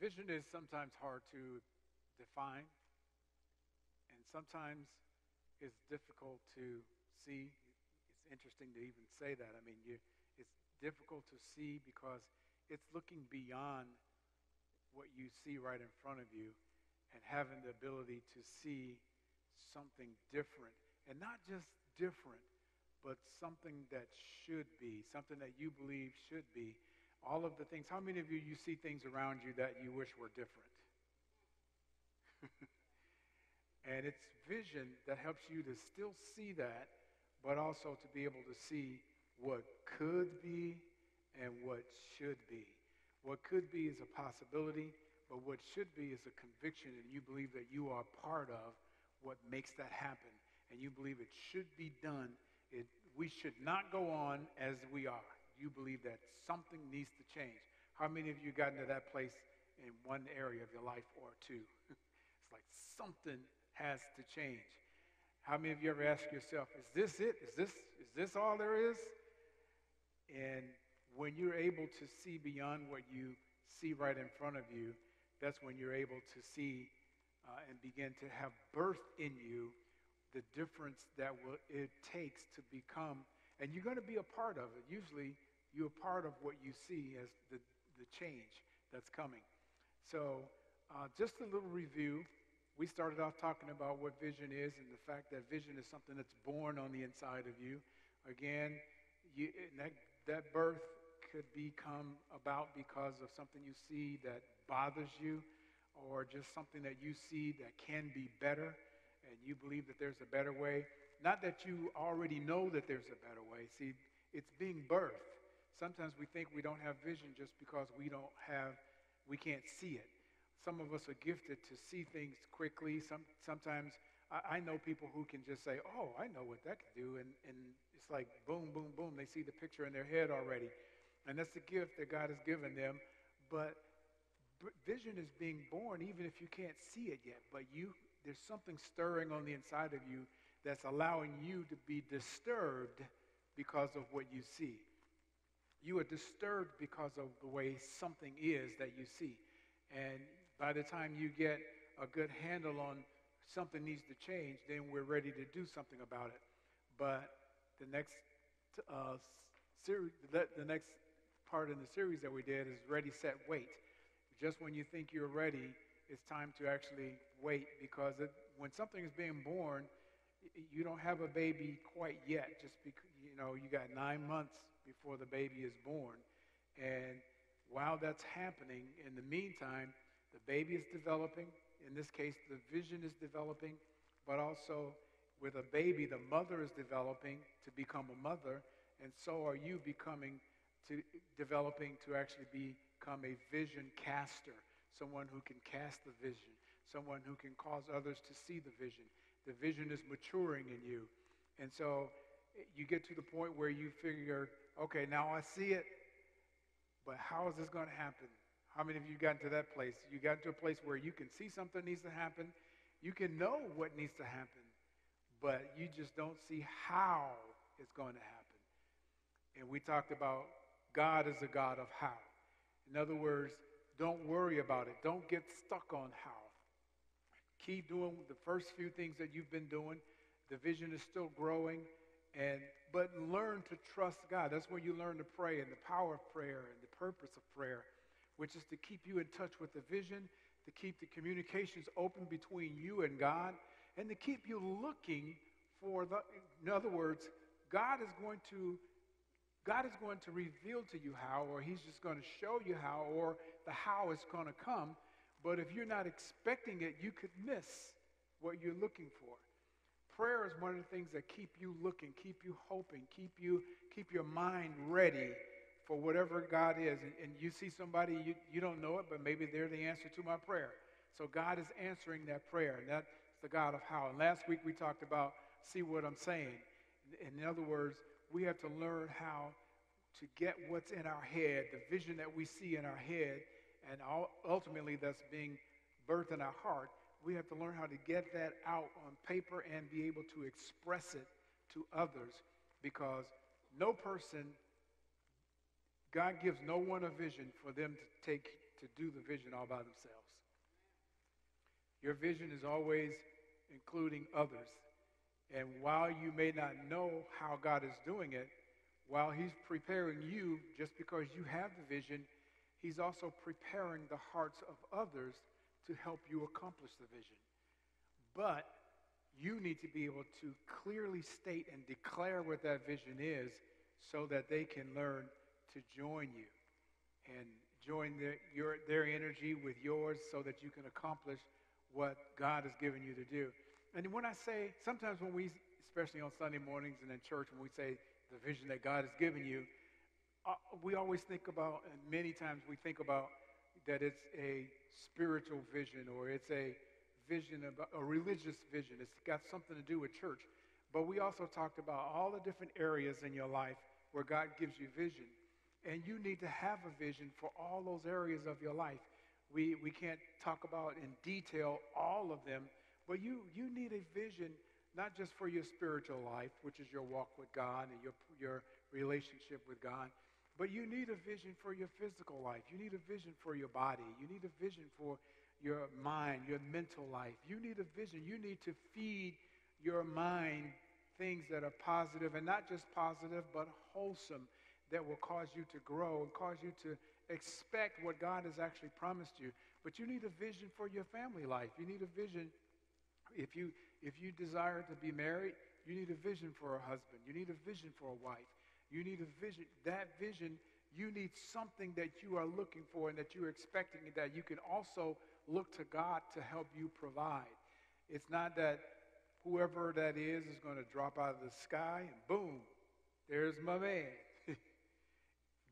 Vision is sometimes hard to define, and sometimes it's difficult to see. It's interesting to even say that. I mean, it's difficult to see because it's looking beyond what you see right in front of you and having the ability to see something different. And not just different, but something that should be, something that you believe should be. All of the things. How many of you see things around you that you wish were different? And it's vision that helps you to still see that, but also to be able to see what could be and what should be. What could be is a possibility, but what should be is a conviction, and you believe that you are part of what makes that happen, and you believe it should be done. We should not go on as we are. You believe that something needs to change. How many of you gotten to that place in one area of your life or two? It's like something has to change. How many of you ever ask yourself, is this it? Is this all there is? And when you're able to see beyond what you see right in front of you, that's when you're able to see and begin to have birth in you the difference that it takes to become, and you're going to be a part of it. Usually, you're a part of what you see as the change that's coming. So just a little review. We started off talking about what vision is and the fact that vision is something that's born on the inside of you. Again, that birth could become about because of something you see that bothers you or just something that you see that can be better and you believe that there's a better way. Not that you already know that there's a better way. See, it's being birthed. Sometimes we think we don't have vision just because we can't see it. Some of us are gifted to see things quickly. Sometimes I know people who can just say, oh, I know what that can do. And it's like boom, boom, boom. They see the picture in their head already. And that's the gift that God has given them. But vision is being born even if you can't see it yet. But there's something stirring on the inside of you that's allowing you to be disturbed because of what you see. You are disturbed because of the way something is that you see. And by the time you get a good handle on something needs to change, then we're ready to do something about it. But the next the next part in the series that we did is ready, set, wait. Just when you think you're ready, it's time to actually wait because when something is being born, you don't have a baby quite yet. Just because you got 9 months before the baby is born. And while that's happening, in the meantime, the baby is developing. In this case, the vision is developing. But also, with a baby, the mother is developing to become a mother. And so are you developing to actually become a vision caster, someone who can cast the vision, someone who can cause others to see the vision. The vision is maturing in you. And so you get to the point where you figure, okay, now I see it, but how is this going to happen? How many of you got to that place? You got to a place where you can see something needs to happen. You can know what needs to happen, but you just don't see how it's going to happen. And we talked about God is a God of how. In other words, don't worry about it. Don't get stuck on how. Keep doing the first few things that you've been doing. The vision is still growing, but learn to trust God. That's where you learn to pray and the power of prayer and the purpose of prayer, which is to keep you in touch with the vision, to keep the communications open between you and God, and to keep you looking for in other words, God is going to reveal to you how, or he's just going to show you how, or the how is going to come. But if you're not expecting it, you could miss what you're looking for. Prayer is one of the things that keep you looking, keep you hoping, keep your mind ready for whatever God is. And you see somebody, you don't know it, but maybe they're the answer to my prayer. So God is answering that prayer, and that's the God of how. And last week we talked about, see what I'm saying. In other words, we have to learn how to get what's in our head, the vision that we see in our head, and ultimately that's being birthed in our heart. We have to learn how to get that out on paper and be able to express it to others, because no person God gives no one a vision for them to do the vision all by themselves. Your vision is always including others. And while you may not know how God is doing it, while he's preparing you, just because you have the vision, he's also preparing the hearts of others to help you accomplish the vision. But you need to be able to clearly state and declare what that vision is so that they can learn to join you and join their energy with yours so that you can accomplish what God has given you to do. And when I say, sometimes when we, especially on Sunday mornings and in church, when we say the vision that God has given you, we always think about, and many times we think about that it's a spiritual vision or it's a vision, about a religious vision. It's got something to do with church. But we also talked about all the different areas in your life where God gives you vision. And you need to have a vision for all those areas of your life. We can't talk about in detail all of them, but you need a vision not just for your spiritual life, which is your walk with God and your relationship with God, but you need a vision for your physical life. You need a vision for your body. You need a vision for your mind, your mental life. You need a vision. You need to feed your mind things that are positive, and not just positive, but wholesome, that will cause you to grow and cause you to expect what God has actually promised you. But you need a vision for your family life. You need a vision. If you desire to be married, you need a vision for a husband. You need a vision for a wife. You need a vision. That vision, you need something that you are looking for and that you're expecting, and that you can also look to God to help you provide. It's not that whoever that is going to drop out of the sky and boom, there's my man.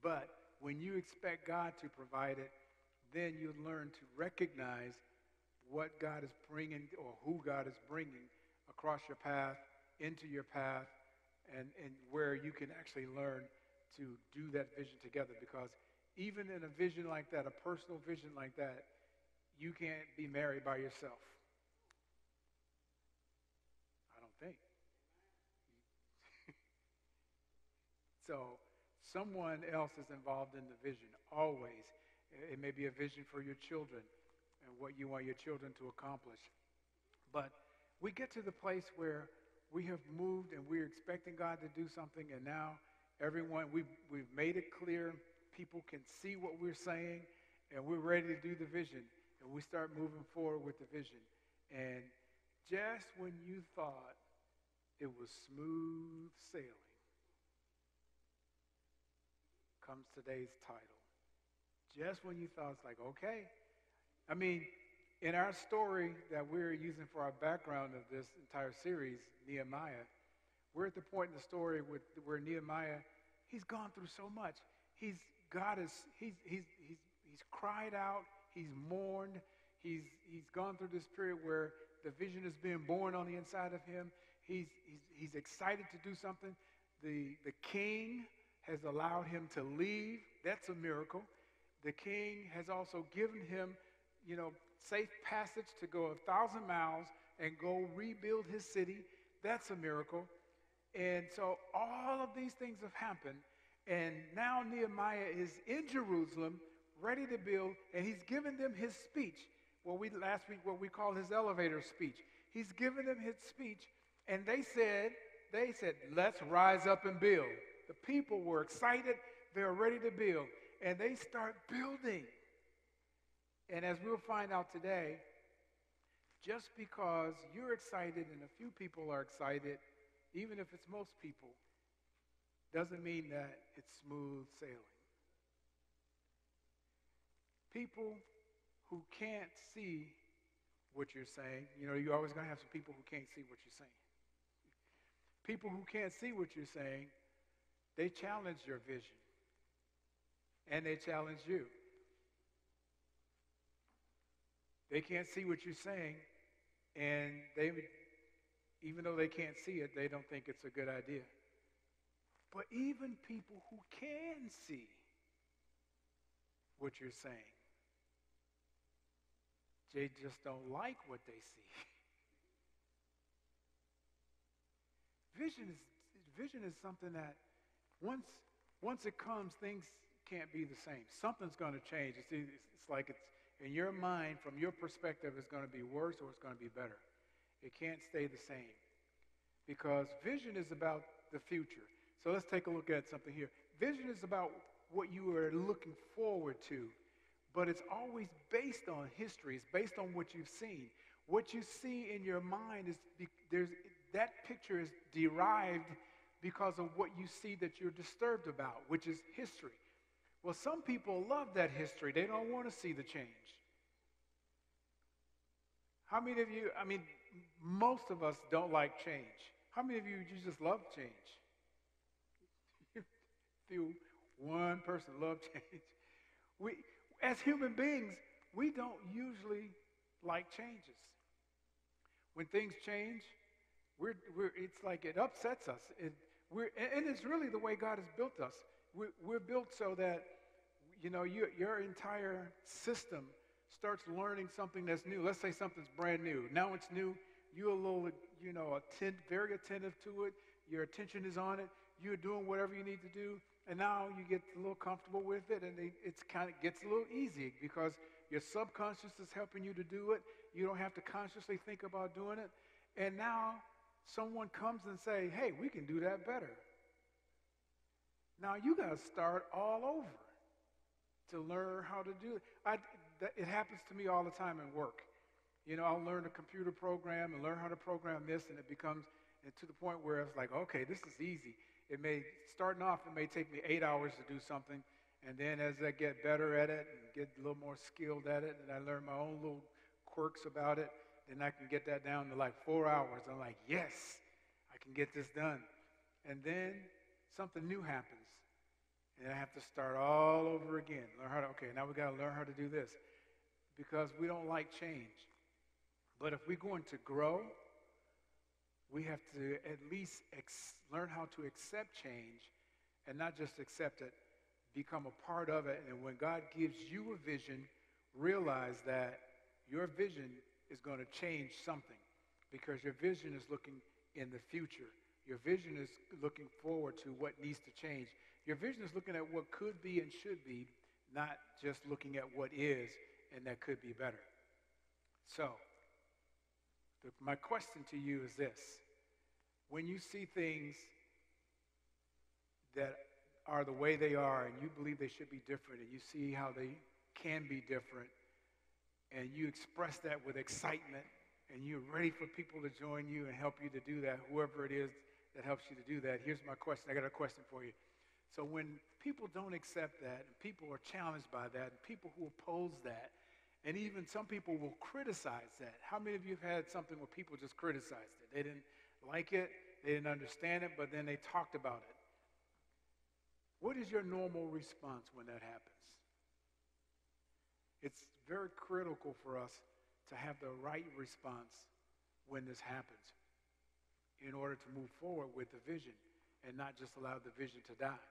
But when you expect God to provide it, then you learn to recognize what God is bringing or who God is bringing across your path, into your path, and where you can actually learn to do that vision together. Because even in a vision like that, a personal vision like that, you can't be married by yourself. I don't think. So someone else is involved in the vision, always. It may be a vision for your children and what you want your children to accomplish. But we get to the place where we have moved and we're expecting God to do something, and now we've made it clear. People can see what we're saying, and we're ready to do the vision. And we start moving forward with the vision. And just when you thought it was smooth sailing, comes today's title. Just when you thought it's like, okay. I mean, in our story that we're using for our background of this entire series, Nehemiah, we're at the point in the story where Nehemiah, he's gone through so much. He's cried out, he's mourned, he's gone through this period where the vision is being born on the inside of him. He's excited to do something. The king has allowed him to leave. That's a miracle. The king has also given him, safe passage to go 1,000 miles and go rebuild his city. That's a miracle. And so all of these things have happened. And now Nehemiah is in Jerusalem, ready to build, and he's given them his speech. Last week, what we call his elevator speech. He's given them his speech, and they said, let's rise up and build. The people were excited. They were ready to build. And they start building. And as we'll find out today, just because you're excited and a few people are excited, even if it's most people, doesn't mean that it's smooth sailing. People who can't see what you're saying, you're always going to have some people who can't see what you're saying. People who can't see what you're saying, they challenge your vision. And they challenge you. They can't see what you're saying, and even though they can't see it, they don't think it's a good idea. But even people who can see what you're saying, they just don't like what they see. Vision is something that once it comes, things can't be the same. Something's going to change. It's like it's in your mind, from your perspective, it's going to be worse or it's going to be better. It can't stay the same because vision is about the future. So let's take a look at something here. Vision is about what you are looking forward to, but it's always based on history. It's based on what you've seen. What you see in your mind that picture is derived because of what you see that you're disturbed about, which is history. Well, some people love that history. They don't want to see the change. How many of you, most of us don't like change. How many of you just love change? One person loves change. As human beings, we don't usually like changes. When things change, it's like it upsets us. And it's really the way God has built us. We're built so that, your entire system starts learning something that's new. Let's say something's brand new. Now it's new. You're a little, very attentive to it. Your attention is on it. You're doing whatever you need to do. And now you get a little comfortable with it, and it's kind of gets a little easy because your subconscious is helping you to do it. You don't have to consciously think about doing it. And now someone comes and say, hey, we can do that better. Now you got to start all over to learn how to do it. It happens to me all the time in work. I'll learn a computer program and learn how to program this, and it becomes to the point where it's like, okay, this is easy. Starting off, it may take me 8 hours to do something, and then as I get better at it and get a little more skilled at it, and I learn my own little quirks about it, then I can get that down to like 4 hours. I'm like, yes, I can get this done. And then something new happens, and I have to start all over again. Now we got to learn how to do this because we don't like change. But if we're going to grow, we have to at least learn how to accept change and not just accept it, become a part of it. And when God gives you a vision, realize that your vision is going to change something because your vision is looking in the future. Your vision is looking forward to what needs to change. Your vision is looking at what could be and should be, not just looking at what is and that could be better. So, my question to you is this. When you see things that are the way they are and you believe they should be different and you see how they can be different and you express that with excitement and you're ready for people to join you and help you to do that, whoever it is that helps you to do that, here's my question. I got a question for you. So when people don't accept that and people are challenged by that and people who oppose that and even some people will criticize that, how many of you have had something where people just criticized it? They didn't like it, they didn't understand it, but then they talked about it. What is your normal response when that happens? It's very critical for us to have the right response when this happens in order to move forward with the vision and not just allow the vision to die.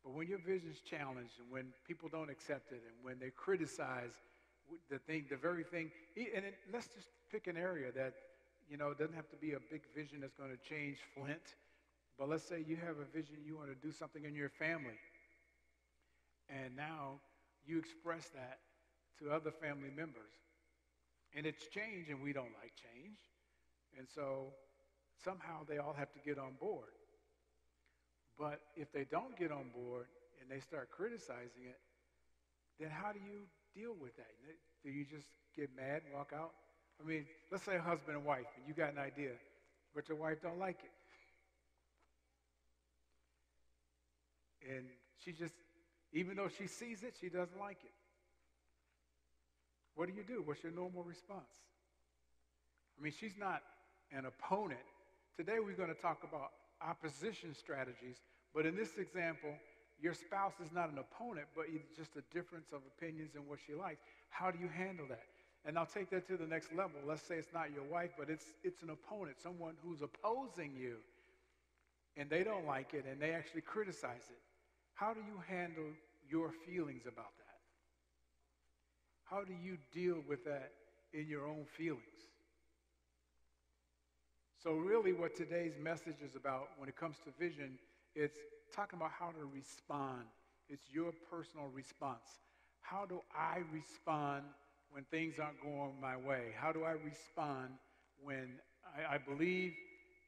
But when your vision is challenged and when people don't accept it and when they criticize the very thing, let's just pick an area that, it doesn't have to be a big vision that's going to change Flint. But let's say you have a vision, you want to do something in your family. And now you express that to other family members. And it's change, and we don't like change. And so somehow they all have to get on board. But if they don't get on board and they start criticizing it, then how do you deal with that? Do you just get mad and walk out? Let's say a husband and wife, and you got an idea, but your wife don't like it. And she just, even though she sees it, she doesn't like it. What do? What's your normal response? She's not an opponent. Today we're going to talk about opposition strategies, but in this example, your spouse is not an opponent, but it's just a difference of opinions and what she likes. How do you handle that? And I'll take that to the next level. Let's say it's not your wife, but it's an opponent, someone who's opposing you, and they don't like it, and they actually criticize it. How do you handle your feelings about that? How do you deal with that in your own feelings? So really what today's message is about when it comes to vision, it's talking about how to respond It's your personal response. How do I respond when things aren't going my way? How do I respond when I believe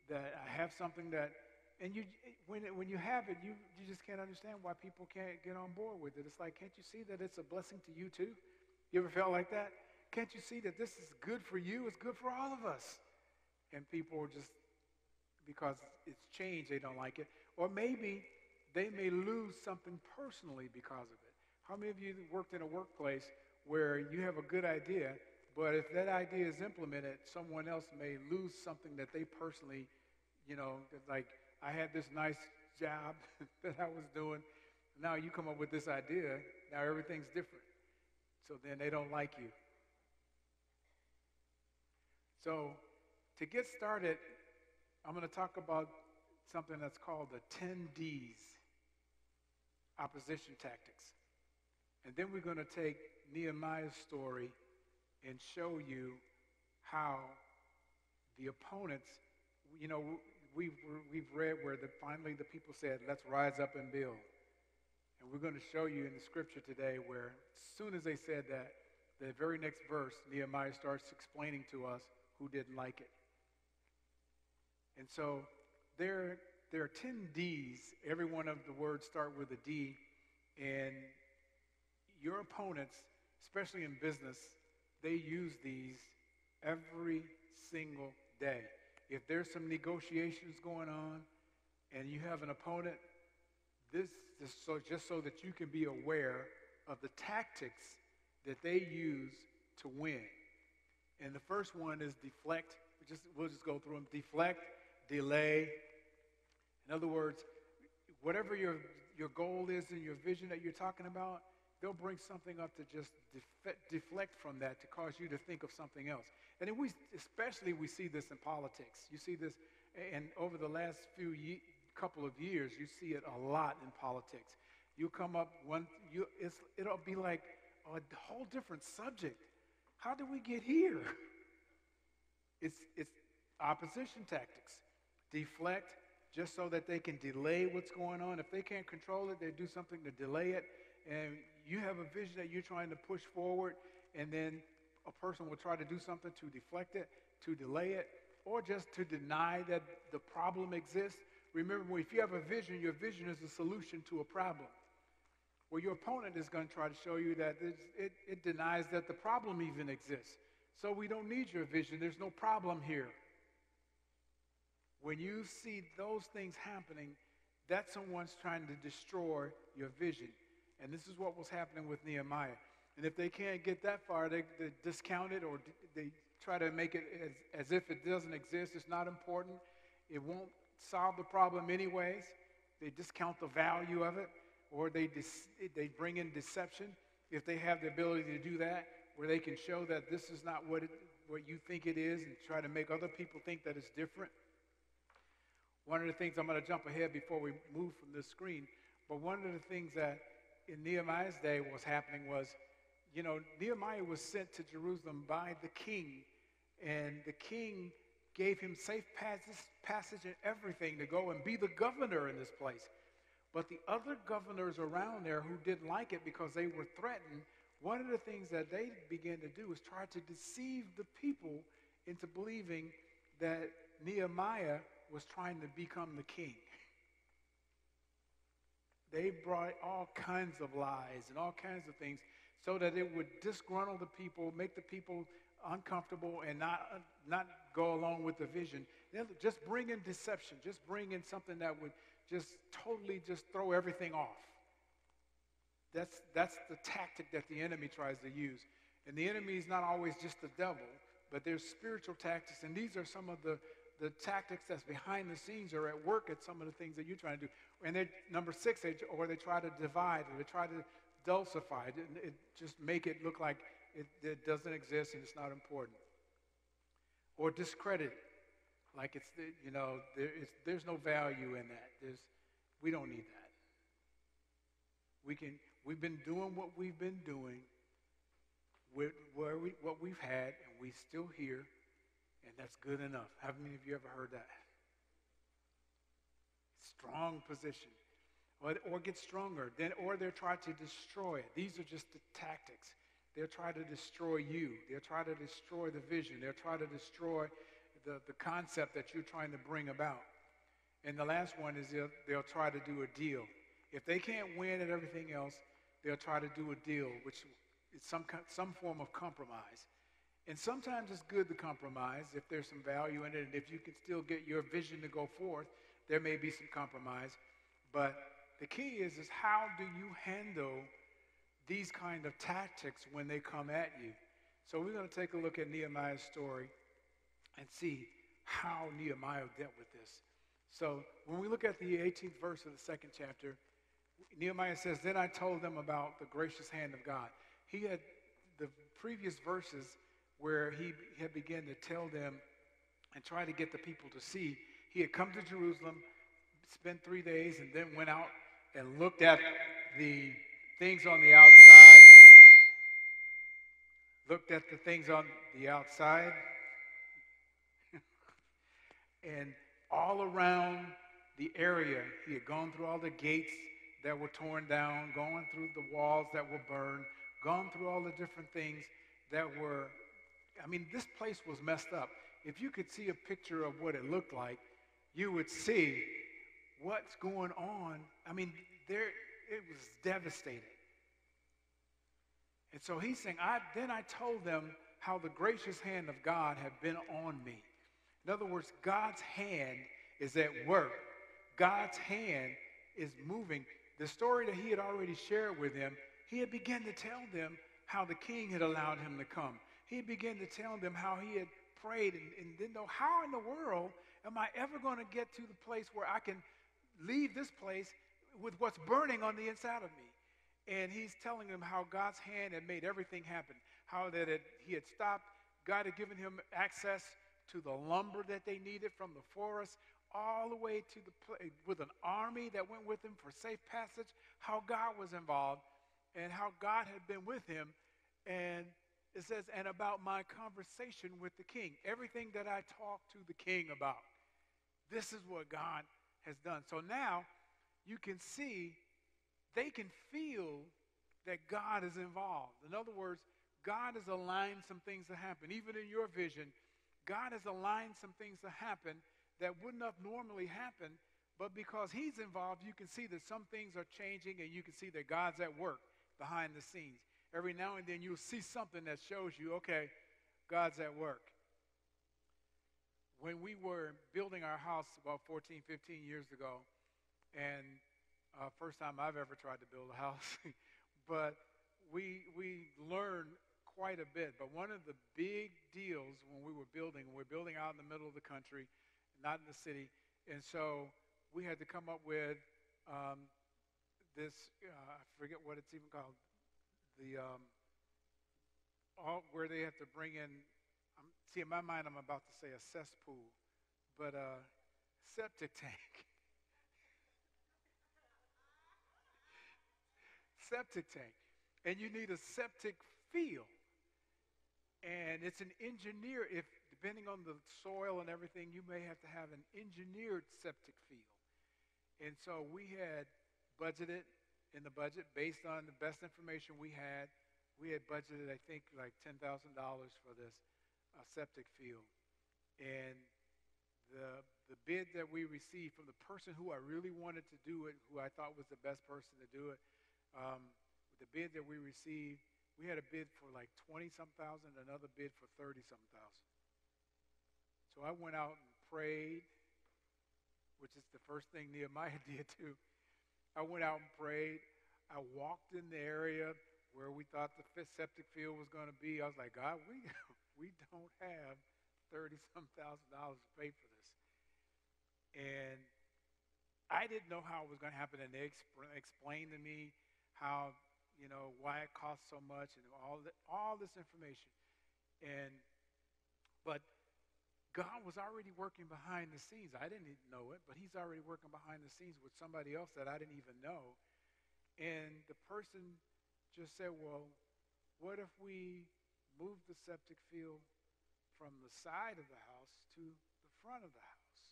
that I have something that, and when you have it, you just can't understand why people can't get on board with it. It's like, can't you see that it's a blessing to you too? You ever felt like that? Can't you see that this is good for you? It's good for all of us. And people are just, because it's changed, they don't like it. Or maybe they may lose something personally because of it. How many of you worked in a workplace where you have a good idea, but if that idea is implemented, someone else may lose something that they personally, like, I had this nice job that I was doing. Now you come up with this idea. Now everything's different. So then they don't like you. So to get started, I'm going to talk about something that's called the 10 Ds, opposition tactics. And then we're going to take Nehemiah's story and show you how the opponents, we've read where finally the people said, let's rise up and build. And we're going to show you in the scripture today where as soon as they said that, the very next verse, Nehemiah starts explaining to us who didn't like it. And so there are 10 Ds. Every one of the words start with a D. And your opponents, especially in business, they use these every single day. If there's some negotiations going on and you have an opponent, this is just so that you can be aware of the tactics that they use to win. And the first one is deflect. We'll just go through them. Deflect, delay. In other words, whatever your goal is and your vision that you're talking about, they'll bring something up to just deflect from that to cause you to think of something else. And then we see this in politics. You see this, and over the last couple of years, you see it a lot in politics. You come up it'll be like a whole different subject. How did we get here? It's opposition tactics. Deflect, just so that they can delay what's going on. If they can't control it, they do something to delay it. And you have a vision that you're trying to push forward, and then a person will try to do something to deflect it, to delay it, or just to deny that the problem exists. Remember, if you have a vision, your vision is a solution to a problem. Well, your opponent is going to try to show you that it denies that the problem even exists. So we don't need your vision. There's no problem here. When you see those things happening, that's someone's trying to destroy your vision. And this is what was happening with Nehemiah. And if they can't get that far, they discount it, or they try to make it as if it doesn't exist. It's not important. It won't solve the problem anyways. They discount the value of it, or they bring in deception if they have the ability to do that, where they can show that this is not what you think it is and try to make other people think that it's different. One of the things, I'm going to jump ahead before we move from this screen, but one of the things that in Nehemiah's day was happening was, Nehemiah was sent to Jerusalem by the king, and the king gave him safe passage and everything to go and be the governor in this place. But the other governors around there who didn't like it because they were threatened, one of the things that they began to do was try to deceive the people into believing that Nehemiah was trying to become the king. They brought all kinds of lies and all kinds of things so that it would disgruntle the people, make the people uncomfortable, and not go along with the vision. Just bring in deception. Just bring in something that would just totally just throw everything off. That's the tactic that the enemy tries to use. And the enemy is not always just the devil, but there's spiritual tactics, and these are some of the tactics that's behind the scenes or at work at some of the things that you're trying to do. And then number 6, they try to divide, or they try to dulcify it, and just make it look like it doesn't exist and it's not important. Or discredit it, like there's no value in that. We don't need that. We've been doing what we've been doing with what we've had, and we still here. And that's good enough. How many of you ever heard that? Strong position. or get stronger. Or they'll try to destroy it. These are just the tactics. They'll try to destroy you. They'll try to destroy the vision. They'll try to destroy the concept that you're trying to bring about. And the last one is they'll try to do a deal. If they can't win at everything else, they'll try to do a deal, which is some form of compromise. And sometimes it's good to compromise if there's some value in it, and if you can still get your vision to go forth, there may be some compromise. But the key is how do you handle these kind of tactics when they come at you? So we're going to take a look at Nehemiah's story and see how Nehemiah dealt with this. So when we look at the 18th verse of the second chapter, Nehemiah says, "Then I told them about the gracious hand of God." He had the previous verses where he had begun to tell them and try to get the people to see. He had come to Jerusalem, spent 3 days, and then went out and looked at the things on the outside. Looked at the things on the outside. And all around the area, he had gone through all the gates that were torn down, gone through the walls that were burned, gone through all the different things that were, this place was messed up. If you could see a picture of what it looked like, you would see what's going on. It was devastated. And so he's saying, then I told them how the gracious hand of God had been on me. In other words, God's hand is at work. God's hand is moving. The story that he had already shared with them, he had begun to tell them how the king had allowed him to come. He began to tell them how he had prayed and didn't know, how in the world am I ever going to get to the place where I can leave this place with what's burning on the inside of me? And he's telling them how God's hand had made everything happen, how he had stopped. God had given him access to the lumber that they needed from the forest, all the way to the place with an army that went with him for safe passage, how God was involved and how God had been with him. And it says, and about my conversation with the king, everything that I talked to the king about, this is what God has done. So now you can see, they can feel that God is involved. In other words, God has aligned some things to happen. Even in your vision, God has aligned some things to happen that wouldn't have normally happened, but because he's involved, you can see that some things are changing, and you can see that God's at work behind the scenes. Every now and then you'll see something that shows you, okay, God's at work. When we were building our house about 14, 15 years ago, and first time I've ever tried to build a house, but we learned quite a bit. But one of the big deals when we're building out in the middle of the country, not in the city, and so we had to come up with this, I forget what it's even called, where they have to bring in, see, in my mind I'm about to say a cesspool, but a septic tank. Septic tank. And you need a septic field. And it's an engineer, depending on the soil and everything, you may have to have an engineered septic field. And so we had budgeted in the budget, based on the best information we had budgeted, I think, like $10,000 for this septic field. And the bid that we received from the person who I really wanted to do it, who I thought was the best person to do it, the bid that we received, we had a bid for like 20-some thousand, another bid for 30-some thousand. So I went out and prayed, which is the first thing Nehemiah did too. I went out and prayed. I walked in the area where we thought the septic field was going to be. I was like, God, we don't have $30-some thousand to pay for this. And I didn't know how it was going to happen, and they explained to me how, why it costs so much and all this information. But God was already working behind the scenes. I didn't even know it, but he's already working behind the scenes with somebody else that I didn't even know. And the person just said, well, what if we move the septic field from the side of the house to the front of the house?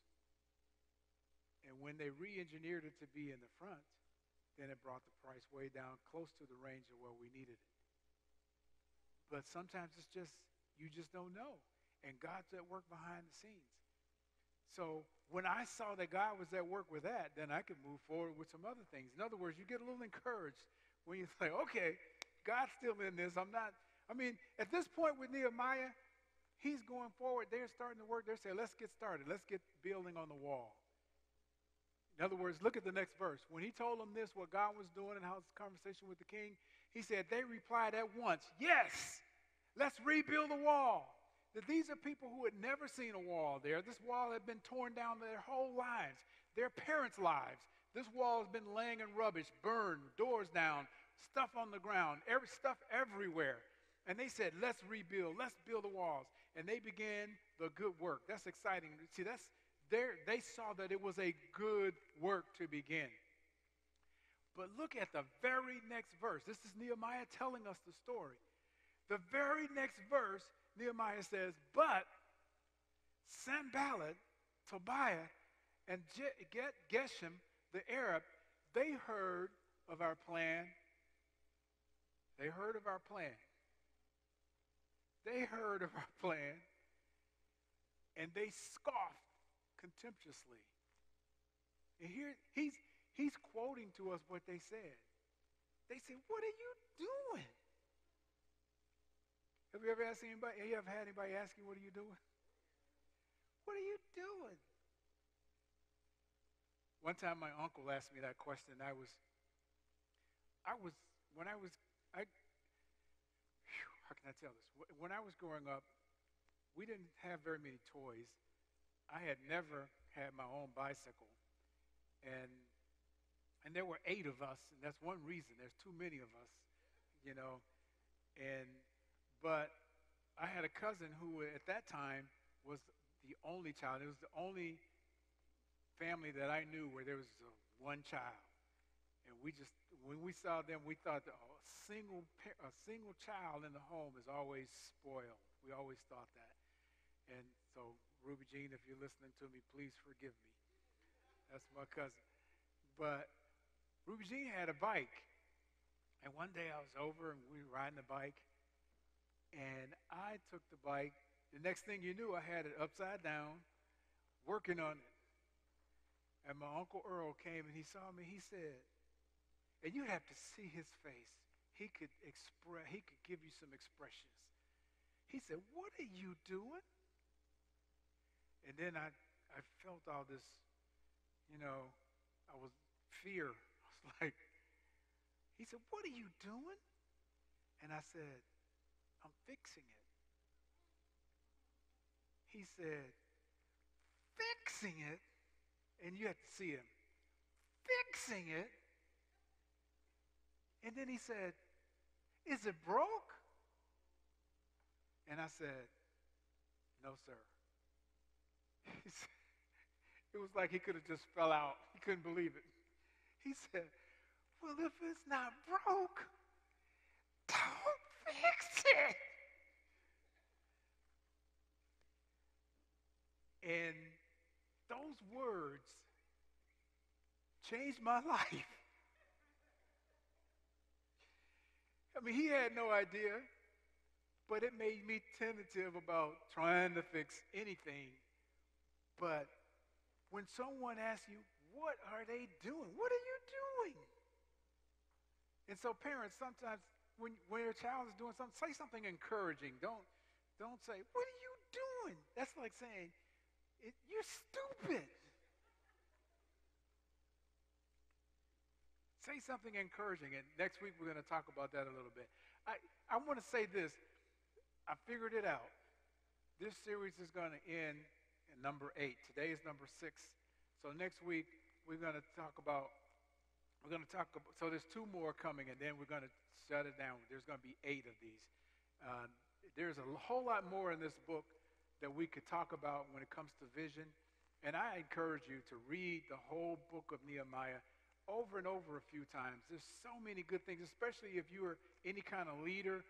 And when they re-engineered it to be in the front, then it brought the price way down, close to the range of where we needed it. But sometimes it's just, you just don't know. And God's at work behind the scenes. So when I saw that God was at work with that, then I could move forward with some other things. In other words, you get a little encouraged when you say, okay, God's still in this. At this point with Nehemiah, he's going forward. They're starting to work. They're saying, let's get started. Let's get building on the wall. In other words, look at the next verse. When he told them this, what God was doing and how his conversation with the king, he said, they replied at once, yes, let's rebuild the wall. That these are people who had never seen a wall there. This wall had been torn down their whole lives, their parents' lives. This wall has been laying in rubbish, burned, doors down, stuff on the ground, stuff everywhere. And they said, let's rebuild, let's build the walls. And they began the good work. That's exciting. See, they saw that it was a good work to begin. But look at the very next verse. This is Nehemiah telling us the story. The very next verse, Nehemiah says, but Sanballat, Tobiah, and Geshem, the Arab, they heard of our plan. They heard of our plan. They heard of our plan, and they scoffed contemptuously. And here, he's quoting to us what they said. They said, what are you doing? Have you ever had anybody ask you, what are you doing? What are you doing? One time my uncle asked me that question. How can I tell this? When I was growing up, we didn't have very many toys. I had never had my own bicycle. And there were 8 of us, and that's one reason. There's too many of us, But I had a cousin who at that time was the only child. It was the only family that I knew where there was one child. And when we saw them, we thought that a single child in the home is always spoiled. We always thought that. And so, Ruby Jean, if you're listening to me, please forgive me. That's my cousin. But Ruby Jean had a bike. And one day I was over and we were riding the bike. And I took the bike. The next thing you knew, I had it upside down, working on it. And my Uncle Earl came and he saw me. He said, and you have to see his face. He could give you some expressions. He said, what are you doing? And then I felt all this, I was fear. I was like, he said, what are you doing? And I said, I'm fixing it. He said, fixing it? And you have to see him. Fixing it? And then he said, is it broke? And I said, no, sir. It was like he could have just fell out. He couldn't believe it. He said, well, if it's not broke, don't fix it. And those words changed my life. He had no idea, but it made me tentative about trying to fix anything. But when someone asks you, what are they doing? What are you doing? And so parents, sometimes when your child is doing something, say something encouraging. Don't say, what are you doing? That's like saying, you're stupid. Say something encouraging, and next week we're going to talk about that a little bit. I want to say this. I figured it out. This series is going to end in number 8. Today is number 6. So next week we're going to talk about, so there's 2 more coming, and then we're going to shut it down. There's going to be 8 of these. There's a whole lot more in this book that we could talk about when it comes to vision. And I encourage you to read the whole book of Nehemiah over and over a few times. There's so many good things, especially if you are any kind of leader,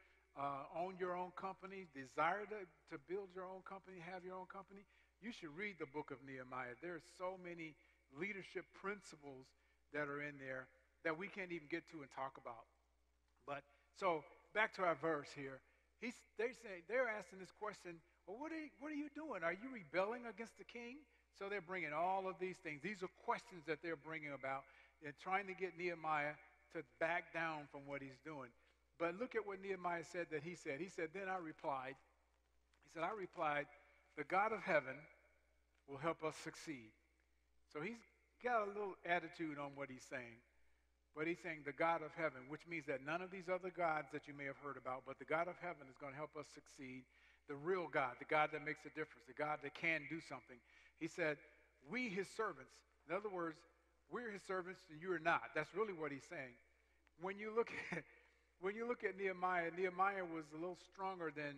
own your own company, desire to build your own company, have your own company. You should read the book of Nehemiah. There are so many leadership principles that are in there that we can't even get to and talk about. But so back to our verse here. They're asking this question, well, what are you doing? Are you rebelling against the king? So they're bringing all of these things. These are questions that they're bringing about. They're trying to get Nehemiah to back down from what he's doing. But look at what Nehemiah said that he said. He said, then I replied, the God of heaven will help us succeed. So he's got a little attitude on what he's saying. But he's saying the God of heaven, which means that none of these other gods that you may have heard about, but the God of heaven is going to help us succeed. The real God, the God that makes a difference, the God that can do something. He said, we his servants. In other words, we're his servants and you're not. That's really what he's saying. When you look at Nehemiah, Nehemiah was a little stronger than,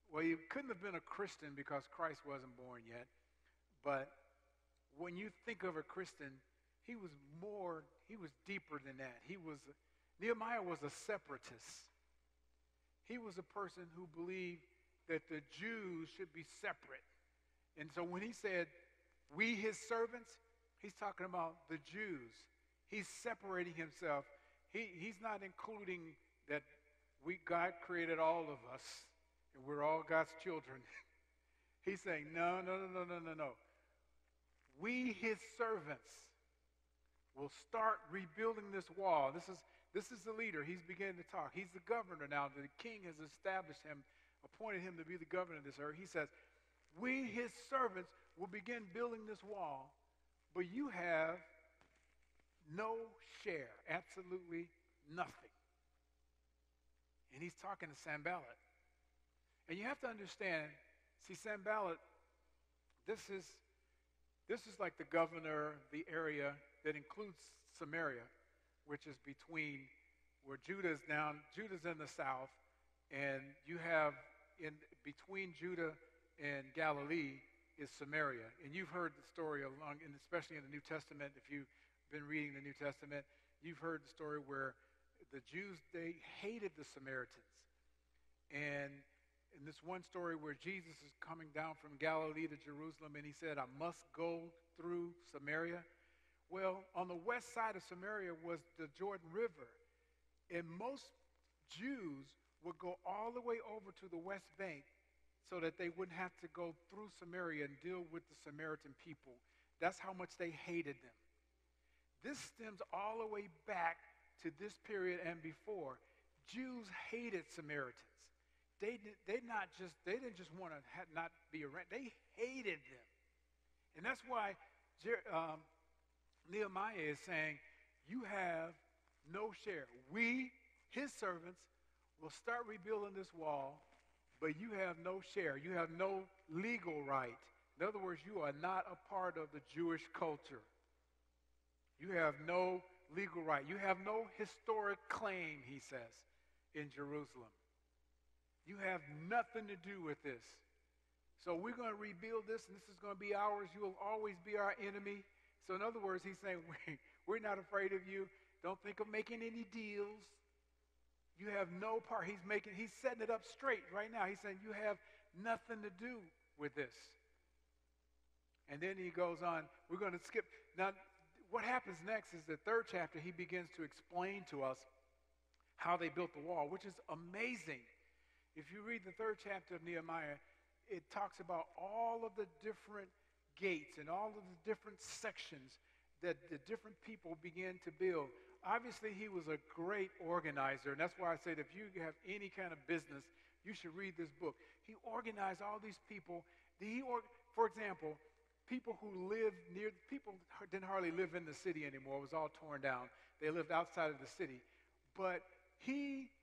well, he couldn't have been a Christian because Christ wasn't born yet. But when you think of a Christian, he was deeper than that. Nehemiah was a separatist. He was a person who believed that the Jews should be separate. And so when he said, we his servants, he's talking about the Jews. He's separating himself. He's not including that God created all of us and we're all God's children. He's saying, no. We his servants will start rebuilding this wall. This is the leader. He's beginning to talk. He's the governor now. The king has established him, appointed him to be the governor of this earth. He says, we, his servants, will begin building this wall, but you have no share, absolutely nothing. And he's talking to Sanballat. And you have to understand, see, Sanballat, this is like the governor, the area that includes Samaria, which is between where Judah's in the south, and you have between Judah and Galilee is Samaria. And you've heard the story and especially in the New Testament, if you've been reading the New Testament, you've heard the story where the Jews, they hated the Samaritans. And in this one story where Jesus is coming down from Galilee to Jerusalem, and he said, I must go through Samaria. Well, on the west side of Samaria was the Jordan River. And most Jews would go all the way over to the west bank so that they wouldn't have to go through Samaria and deal with the Samaritan people. That's how much they hated them. This stems all the way back to this period and before. Jews hated Samaritans. They didn't just want to not be around. They hated them. And that's why Nehemiah is saying, you have no share. We, his servants, will start rebuilding this wall, but you have no share. You have no legal right. In other words, you are not a part of the Jewish culture. You have no legal right. You have no historic claim, he says, in Jerusalem. You have nothing to do with this. So we're going to rebuild this, and this is going to be ours. You will always be our enemy. So in other words, he's saying, we're not afraid of you. Don't think of making any deals. You have no part. He's setting it up straight right now. He's saying you have nothing to do with this. And then he goes on. We're going to skip. Now, what happens next is the third chapter. He begins to explain to us how they built the wall, which is amazing. If you read the third chapter of Nehemiah, it talks about all of the different gates and all of the different sections that the different people began to build. Obviously, he was a great organizer, and that's why I said if you have any kind of business, you should read this book. He organized all these people. For example, people didn't hardly live in the city anymore. It was all torn down. They lived outside of the city. But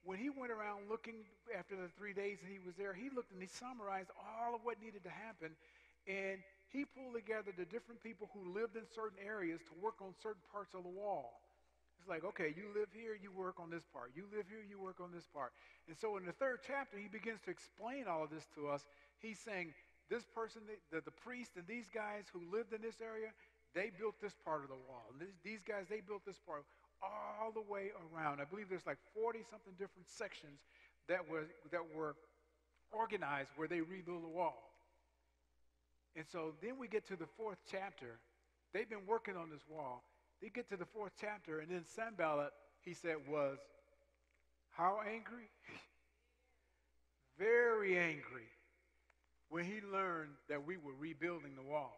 when he went around looking after the 3 days that he was there, he looked and he summarized all of what needed to happen. And he pulled together the different people who lived in certain areas to work on certain parts of the wall. It's like, okay, you live here, you work on this part. You live here, you work on this part. And so in the third chapter, he begins to explain all of this to us. He's saying this person, the priest and these guys who lived in this area, they built this part of the wall. And these guys, they built this part all the way around. I believe there's like 40-something different sections that were organized where they rebuilt the wall. And so then we get to the fourth chapter. They've been working on this wall. They get to the 4th chapter, and then Sanballat, he said, was how angry? Very angry when he learned that we were rebuilding the wall.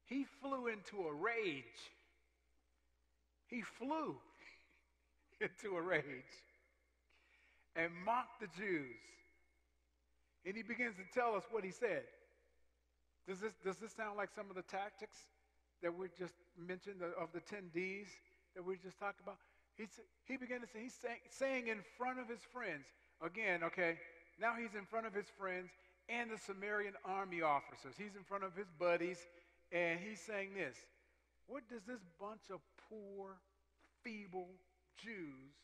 He flew into a rage. He flew into a rage and mocked the Jews. And he begins to tell us what he said. Does this sound like some of the tactics that we just mentioned of the 10 Ds that we just talked about? He began to say, he's saying in front of his friends, again, okay, now he's in front of his friends and the Sumerian army officers. He's in front of his buddies, and he's saying this: what does this bunch of poor, feeble Jews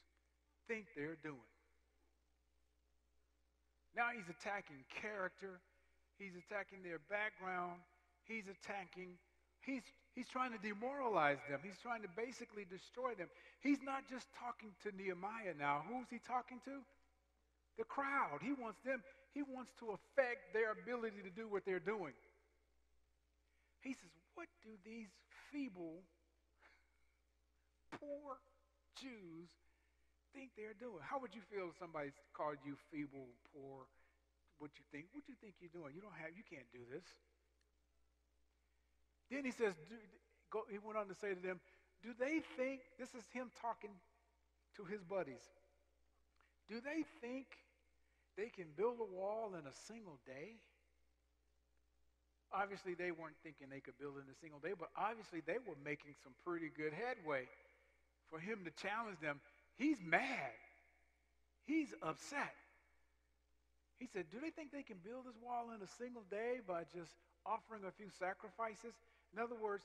think they're doing? Now he's attacking character. He's attacking their background. He's trying to demoralize them. He's trying to basically destroy them. He's not just talking to Nehemiah now. Who's he talking to? The crowd. He wants to affect their ability to do what they're doing. He says, what do these feeble, poor Jews think they're doing? How would you feel if somebody called you feeble, poor? What you think you're doing? You can't do this. Then he says, he went on to say to them, do they think, this is him talking to his buddies, do they think they can build a wall in a single day? Obviously, they weren't thinking they could build it in a single day, but obviously they were making some pretty good headway. For him to challenge them, he's mad. He's upset. He said, do they think they can build this wall in a single day by just offering a few sacrifices? In other words,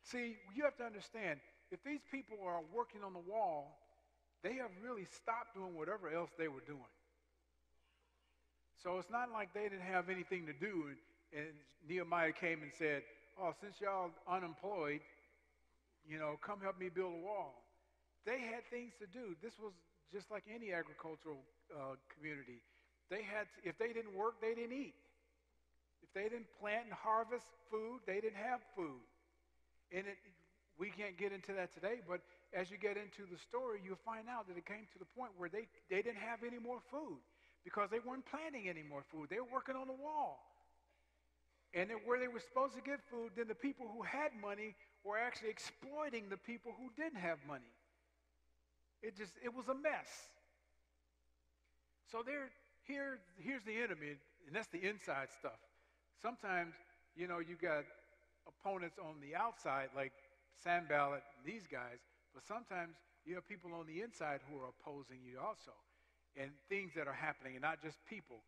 see, you have to understand, if these people are working on the wall, they have really stopped doing whatever else they were doing. So it's not like they didn't have anything to do, and Nehemiah came and said, oh, since y'all unemployed, come help me build a wall. They had things to do. This was just like any agricultural community. If they didn't work, they didn't eat. If they didn't plant and harvest food, they didn't have food. And we can't get into that today, but as you get into the story, you'll find out that it came to the point where they didn't have any more food because they weren't planting any more food. They were working on the wall. And where they were supposed to get food, then the people who had money were actually exploiting the people who didn't have money. It was a mess. So here's the enemy, and that's the inside stuff. Sometimes, you got opponents on the outside, like Sanballat and these guys, but sometimes you have people on the inside who are opposing you also, and things that are happening, and not just people.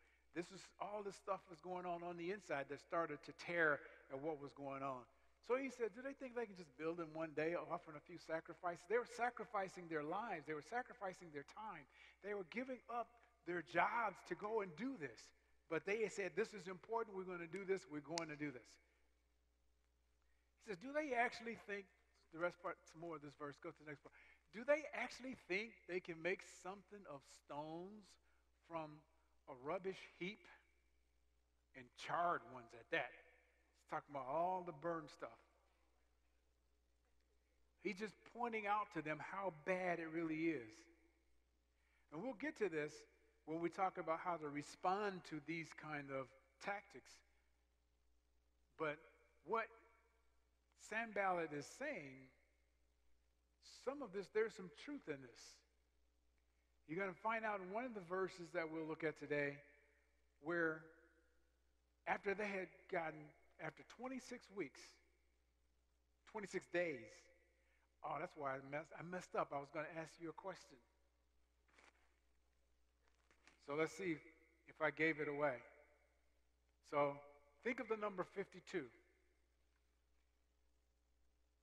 All this stuff was going on the inside that started to tear at what was going on. So he said, do they think they can just build in one day, offering a few sacrifices? They were sacrificing their lives. They were sacrificing their time. They were giving up their jobs to go and do this. But they said, this is important. We're going to do this. We're going to do this. He says, do they actually think, the rest part, some more of this verse, go to the next part. Do they actually think they can make something of stones from a rubbish heap, and charred ones at that? He's talking about all the burned stuff. He's just pointing out to them how bad it really is. And we'll get to this when we talk about how to respond to these kind of tactics. But what Sanballat is saying, some of this, there's some truth in this. You're going to find out in one of the verses that we'll look at today where after 26 weeks, 26 days, oh, that's why I messed up. I was going to ask you a question. So let's see if I gave it away. So think of the number 52.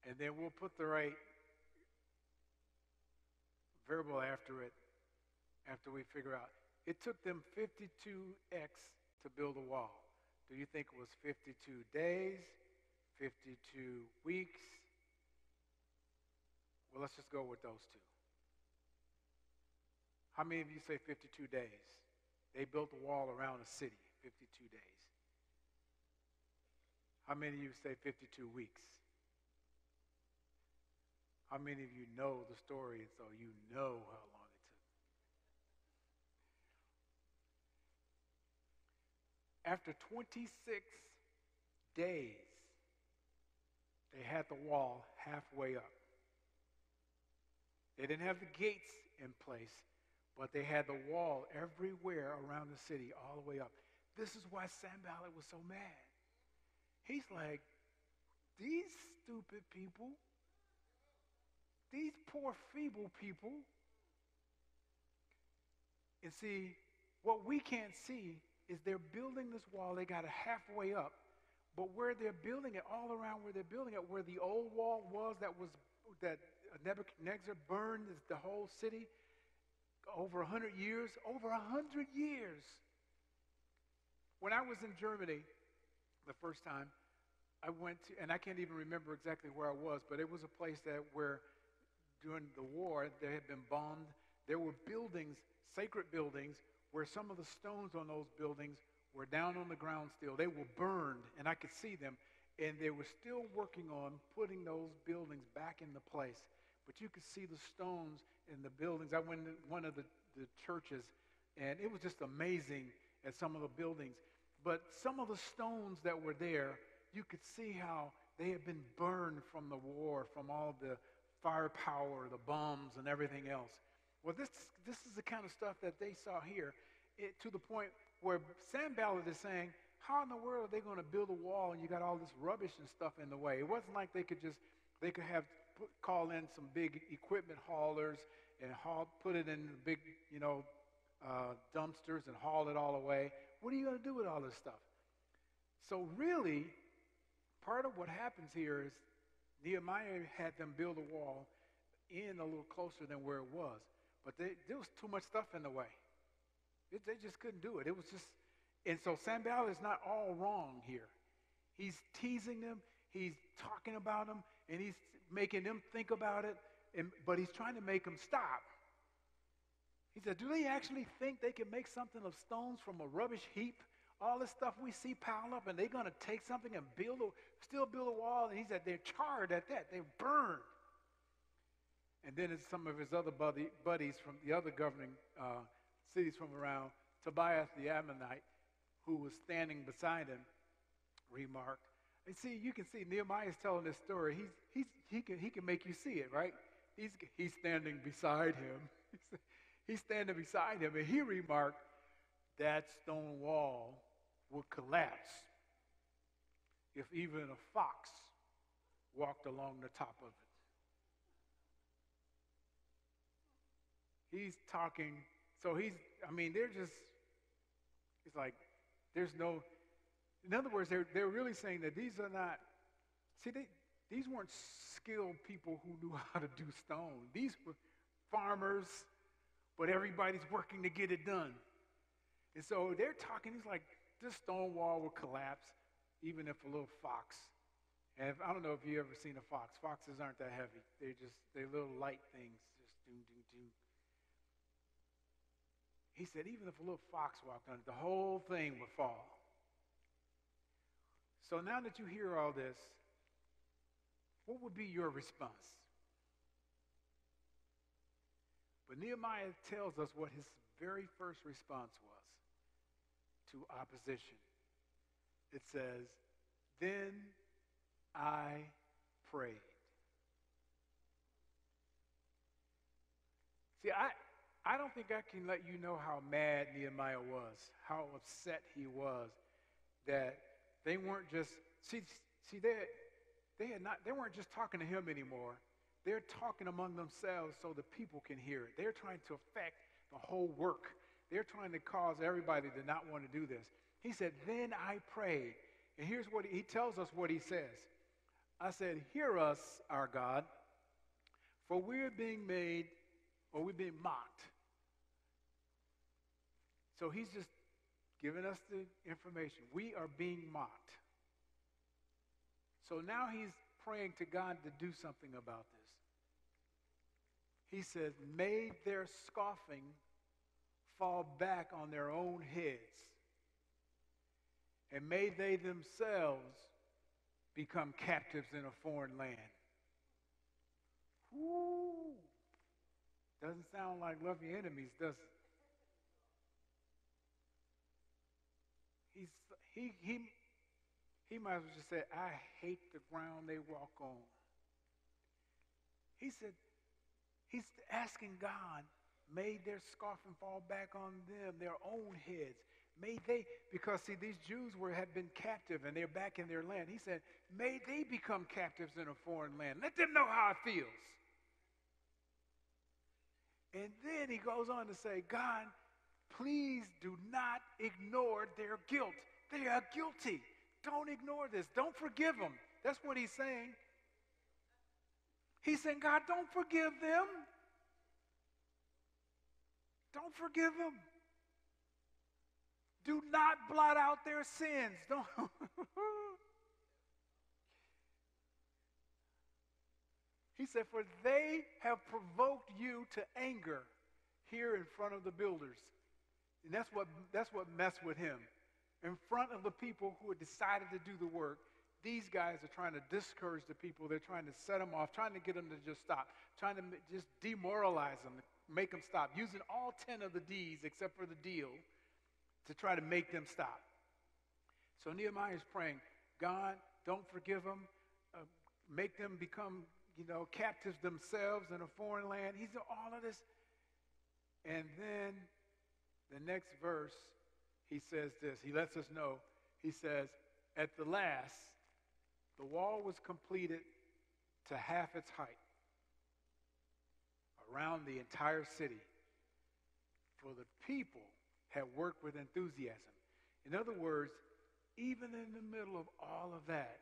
And then we'll put the right verbal after it, after we figure out. It took them 52x to build a wall. Do you think it was 52 days, 52 weeks? Well, let's just go with those two. How many of you say 52 days? They built a wall around a city, 52 days. How many of you say 52 weeks? How many of you know the story, and so you know how long it took? After 26 days, they had the wall halfway up. They didn't have the gates in place, but they had the wall everywhere around the city, all the way up. This is why Sanballat was so mad. He's like, these stupid people, these poor, feeble people. And see, what we can't see is they're building this wall. They got it halfway up. But where they're building it, all around where they're building it, where the old wall was that Nebuchadnezzar burned the whole city over 100 years. Over 100 years. When I was in Germany the first time, I went to, and I can't even remember exactly where I was, but it was a place where during the war there had been bombed. There were buildings, sacred buildings, where some of the stones on those buildings were down on the ground still. They were burned, and I could see them, and they were still working on putting those buildings back into place. But you could see the stones in the buildings. I went to one of the churches, and it was just amazing at some of the buildings. But some of the stones that were there, you could see how they had been burned from the war, from all the firepower, the bombs, and everything else. Well, this is the kind of stuff that they saw here, to the point where Sanballat is saying, how in the world are they going to build a wall and you got all this rubbish and stuff in the way? It wasn't like they could call in some big equipment haulers and put it in big, dumpsters and haul it all away. What are you going to do with all this stuff? So really, part of what happens here is Nehemiah had them build a wall in a little closer than where it was. But there was too much stuff in the way. They just couldn't do it. It was just, and so Sanballat is not all wrong here. He's teasing them, he's talking about them, and he's making them think about it, but he's trying to make them stop. He said, do they actually think they can make something of stones from a rubbish heap? All this stuff we see piled up, and they're going to take something and still build a wall? And he said, they're charred at that. They're burned. And then it's some of his other buddies from the other governing cities from around, Tobias the Ammonite, who was standing beside him, remarked. And see, you can see Nehemiah is telling this story. He can make you see it, right? He's standing beside him. He's standing beside him, and he remarked, that stone wall would collapse if even a fox walked along the top of it. He's talking, so it's like, there's no, in other words, they're really saying that these are not, these weren't skilled people who knew how to do stone. These were farmers, but everybody's working to get it done. And so they're talking, he's like, this stone wall will collapse even if a little fox. And I don't know if you've ever seen a fox. Foxes aren't that heavy. They're little light things, just do. He said, even if a little fox walked on it, the whole thing would fall. So now that you hear all this, what would be your response? But Nehemiah tells us what his very first response was to opposition. It says, then I prayed. See, I don't think I can let you know how mad Nehemiah was, how upset he was that they weren't just, they weren't just talking to him anymore. They're talking among themselves so the people can hear it. They're trying to affect the whole work. They're trying to cause everybody to not want to do this. He said, then I prayed. And here's what he tells us what he says. I said, hear us, our God, for we're being mocked. So he's just giving us the information. We are being mocked. So now he's praying to God to do something about this. He says, may their scoffing fall back on their own heads, and may they themselves become captives in a foreign land. Whoo! Doesn't sound like love your enemies, does it? He might as well just say, I hate the ground they walk on. He said, he's asking God, may their scoffing fall back on them, their own heads. May they, because see, these Jews had been captive and they're back in their land. He said, may they become captives in a foreign land. Let them know how it feels. And then he goes on to say, God, please do not ignore their guilt. They are guilty. Don't ignore this. Don't forgive them. That's what he's saying. He's saying, God, don't forgive them. Don't forgive them. Do not blot out their sins. Don't. He said, for they have provoked you to anger here in front of the builders. And that's what messed with him. In front of the people who had decided to do the work, these guys are trying to discourage the people. They're trying to set them off, trying to get them to just stop, trying to just demoralize them, make them stop, using all 10 of the D's except for the deal to try to make them stop. So Nehemiah is praying, God, don't forgive them, make them become, captives themselves in a foreign land. He's doing all of this. And then the next verse, he says this. He lets us know. He says, at the last, the wall was completed to half its height around the entire city. For the people had worked with enthusiasm. In other words, even in the middle of all of that,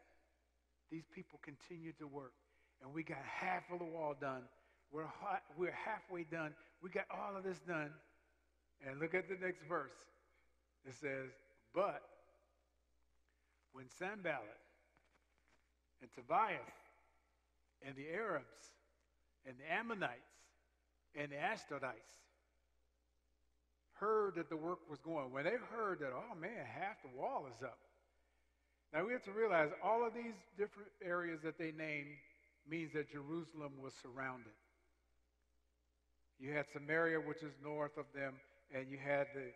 these people continued to work. And we got half of the wall done. We're halfway done. We got all of this done. And look at the next verse. It says, but when Sanballat and Tobias and the Arabs and the Ammonites and the Ashdodites heard that the work was going, when they heard that, oh man, half the wall is up. Now we have to realize all of these different areas that they named means that Jerusalem was surrounded. You had Samaria, which is north of them, and you had the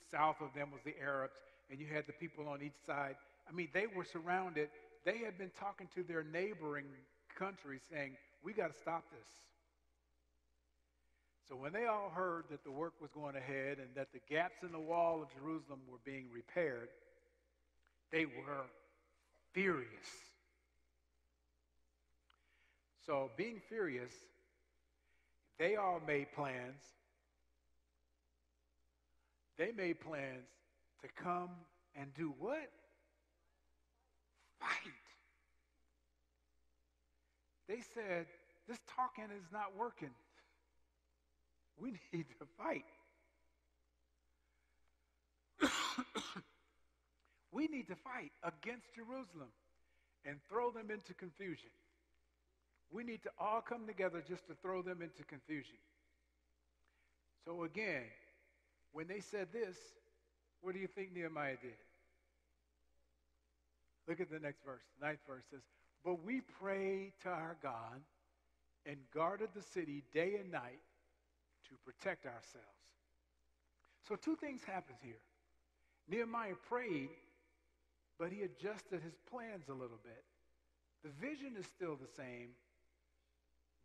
south of them was the Arabs, and you had the people on each side. I mean, they were surrounded. They had been talking to their neighboring countries saying, we got to stop this. So when they all heard that the work was going ahead and that the gaps in the wall of Jerusalem were being repaired, they were furious. So being furious, they all made plans. They made plans to come and do what? Fight. They said, this talking is not working. We need to fight. We need to fight against Jerusalem and throw them into confusion. We need to all come together just to throw them into confusion. So again, when they said this, what do you think Nehemiah did? Look at the next verse. The 9th verse says, but we prayed to our God and guarded the city day and night to protect ourselves. So two things happened here. Nehemiah prayed, but he adjusted his plans a little bit. The vision is still the same,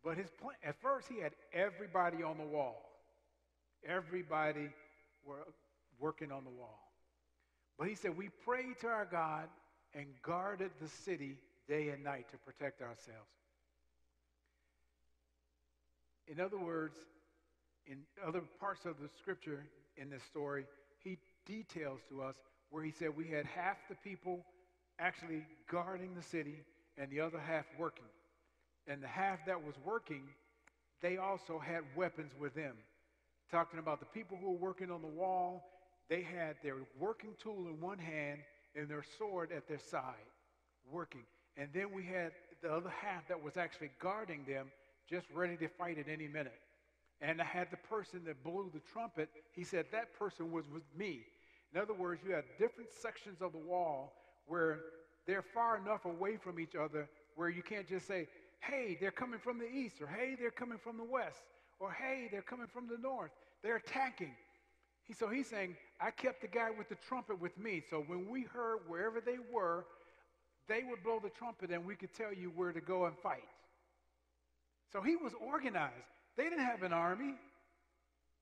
but his plan, at first he had everybody on the wall. Everybody were working on the wall. But he said, we prayed to our God and guarded the city day and night to protect ourselves. In other words, in other parts of the scripture in this story, he details to us where he said we had half the people actually guarding the city and the other half working. And the half that was working, they also had weapons with them. Talking about the people who were working on the wall, they had their working tool in one hand and their sword at their side, working. And then we had the other half that was actually guarding them, just ready to fight at any minute. And I had the person that blew the trumpet. He said that person was with me. In other words, you had different sections of the wall where they're far enough away from each other where you can't just say, hey, they're coming from the east, or hey, they're coming from the west, or hey, they're coming from the north. They're attacking. So he's saying, I kept the guy with the trumpet with me. So when we heard wherever they were, they would blow the trumpet and we could tell you where to go and fight. So he was organized. They didn't have an army.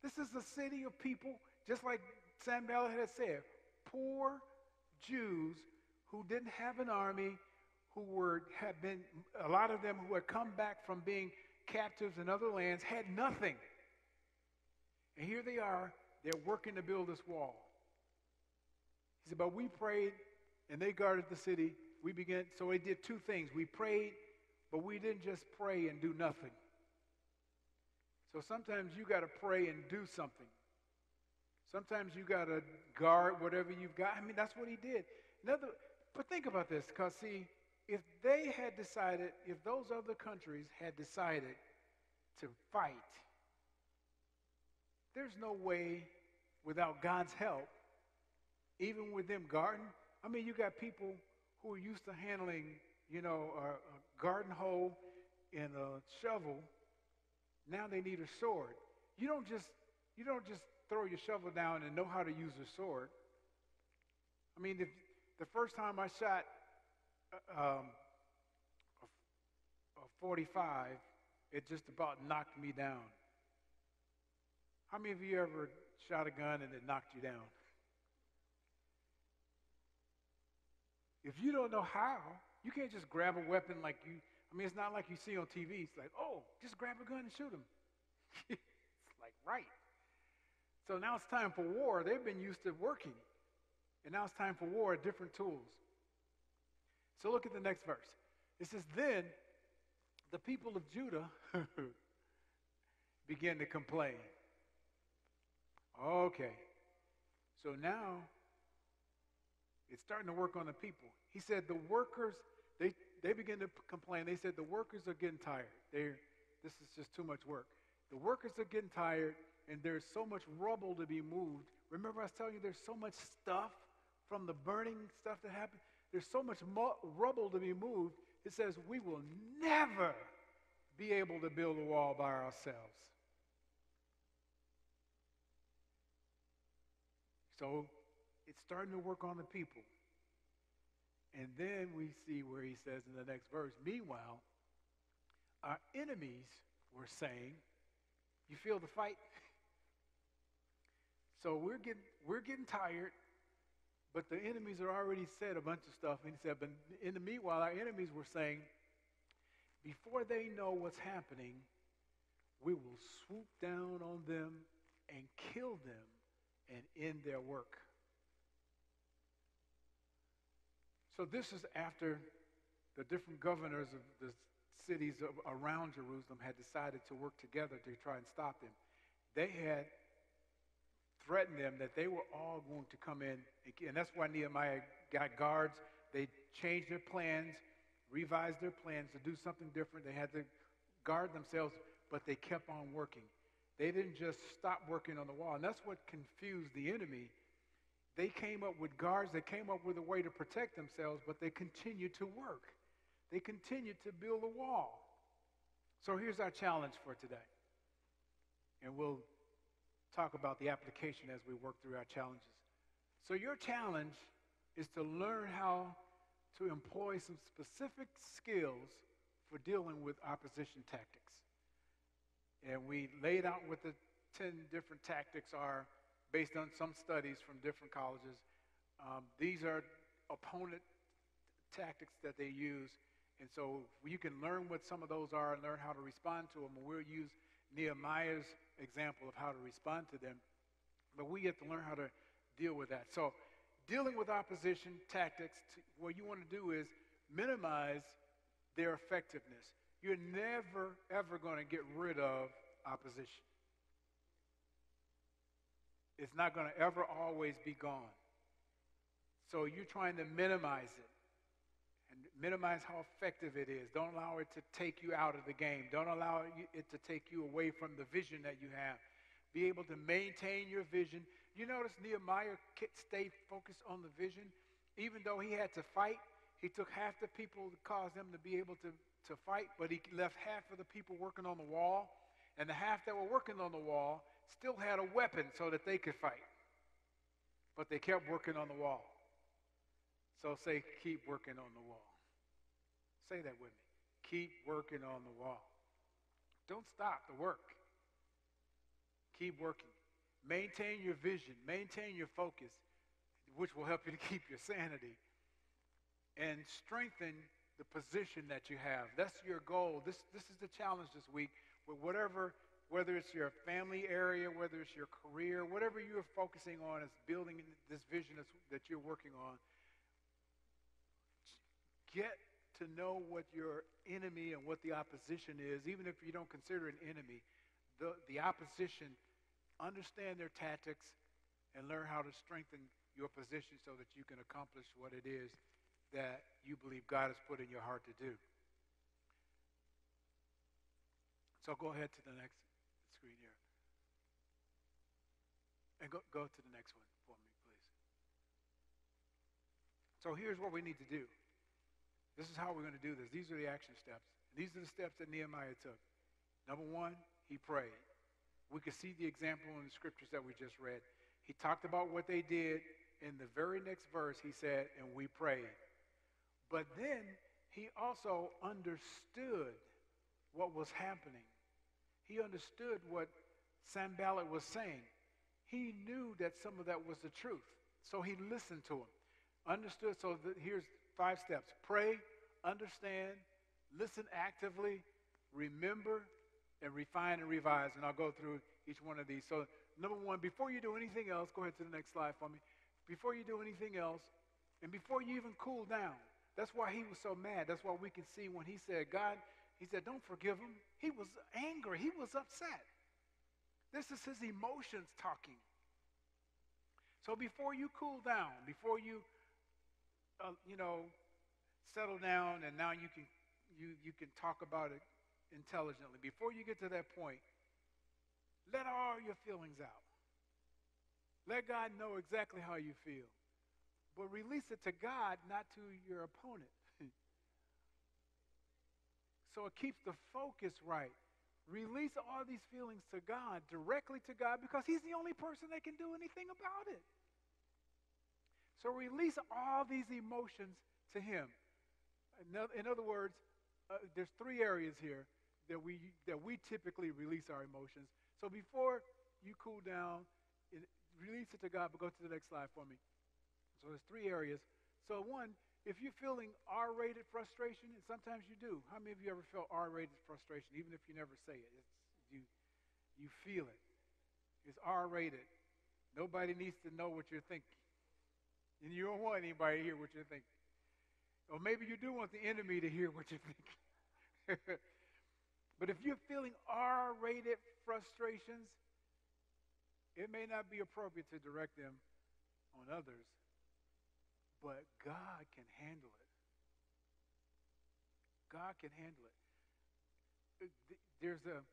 This is a city of people, just like Sam Ballard had said, poor Jews who didn't have an army, a lot of them who had come back from being captives in other lands, had nothing. And here they are, they're working to build this wall. He said, but we prayed, and they guarded the city. So they did two things. We prayed, but we didn't just pray and do nothing. So sometimes you got to pray and do something. Sometimes you got to guard whatever you've got. I mean, that's what he did. But think about this, because see, if those other countries had decided to fight, there's no way without God's help, even with them guarding. I mean, you got people who are used to handling, a garden hoe and a shovel. Now they need a sword. You don't just throw your shovel down and know how to use a sword. I mean, the first time I shot a 45, it just about knocked me down. How many of you ever shot a gun and it knocked you down? If you don't know how, you can't just grab a weapon it's not like you see on TV. It's like, oh, just grab a gun and shoot them. It's like, right. So now it's time for war. They've been used to working. And now it's time for war, different tools. So look at the next verse. It says, then the people of Judah began to complain. Okay. So now it's starting to work on the people. He said the workers, they begin to complain. They said the workers are getting tired. This is just too much work. The workers are getting tired, and there's so much rubble to be moved. Remember I was telling you there's so much stuff from the burning stuff that happened. There's so much rubble to be moved. It says we will never be able to build a wall by ourselves. So it's starting to work on the people. And then we see where he says in the next verse, meanwhile, our enemies were saying, you feel the fight? So we're getting tired, but the enemies had already said a bunch of stuff. And he said, but in the meanwhile, our enemies were saying, before they know what's happening, we will swoop down on them and kill them and end their work. So this is after the different governors of the cities around Jerusalem had decided to work together to try and stop them. They had threatened them that they were all going to come in, and that's why Nehemiah got guards. They changed their plans, revised their plans to do something different. They had to guard themselves, but they kept on working. They didn't just stop working on the wall, and that's what confused the enemy. They came up with guards, they came up with a way to protect themselves, but they continued to work. They continued to build a wall. So here's our challenge for today. And we'll talk about the application as we work through our challenges. So your challenge is to learn how to employ some specific skills for dealing with opposition tactics. And we laid out what the 10 different tactics are based on some studies from different colleges. These are opponent tactics that they use. And so you can learn what some of those are and learn how to respond to them. And we'll use Nehemiah's example of how to respond to them. But we get to learn how to deal with that. So dealing with opposition tactics, what you want to do is minimize their effectiveness. You're never, ever going to get rid of opposition. It's not going to ever always be gone. So you're trying to minimize it and minimize how effective it is. Don't allow it to take you out of the game. Don't allow it to take you away from the vision that you have. Be able to maintain your vision. You notice Nehemiah stayed focused on the vision. Even though he had to fight, he took half the people to cause them to be able to to fight, but he left half of the people working on the wall, and the half that were working on the wall still had a weapon so that they could fight. But they kept working on the wall. So say, keep working on the wall. Say that with me. Keep working on the wall. Don't stop the work. Keep working. Maintain your vision. Maintain your focus, which will help you to keep your sanity. And strengthen the position that you have. That's your goal. This is the challenge this week. With whether it's your family area, whether it's your career, whatever you're focusing on is building this vision that you're working on. Get to know what your enemy and what the opposition is, even if you don't consider it an enemy. The opposition, understand their tactics and learn how to strengthen your position so that you can accomplish what it is that you believe God has put in your heart to do. So go ahead to the next screen here. And go to the next one for me, please. So here's what we need to do. This is how we're going to do this. These are the action steps. These are the steps that Nehemiah took. Number one, he prayed. We could see the example in the scriptures that we just read. He talked about what they did. In the very next verse, he said, and we prayed. But then he also understood what was happening. He understood what Sanballat was saying. He knew that some of that was the truth. So he listened to him. Understood. So here's 5 steps. Pray, understand, listen actively, remember, and refine and revise. And I'll go through each one of these. So number one, before you do anything else, go ahead to the next slide for me. Before you do anything else, and before you even cool down, that's why he was so mad. That's why we can see when he said, God, he said, don't forgive him. He was angry. He was upset. This is his emotions talking. So before you cool down, before you, settle down and now you can talk about it intelligently, before you get to that point, let all your feelings out. Let God know exactly how you feel. But release it to God, not to your opponent. So it keeps the focus right. Release all these feelings to God, directly to God, because he's the only person that can do anything about it. So release all these emotions to him. In other words, there's 3 areas here that we typically release our emotions. So before you cool down, release it to God, but go to the next slide for me. So there's 3 areas. So one, if you're feeling R-rated frustration, and sometimes you do. How many of you ever felt R-rated frustration, even if you never say it? You feel it. It's R-rated. Nobody needs to know what you're thinking. And you don't want anybody to hear what you're thinking. Or maybe you do want the enemy to hear what you're thinking. But if you're feeling R-rated frustrations, it may not be appropriate to direct them on others, but God can handle it. God can handle it. There's a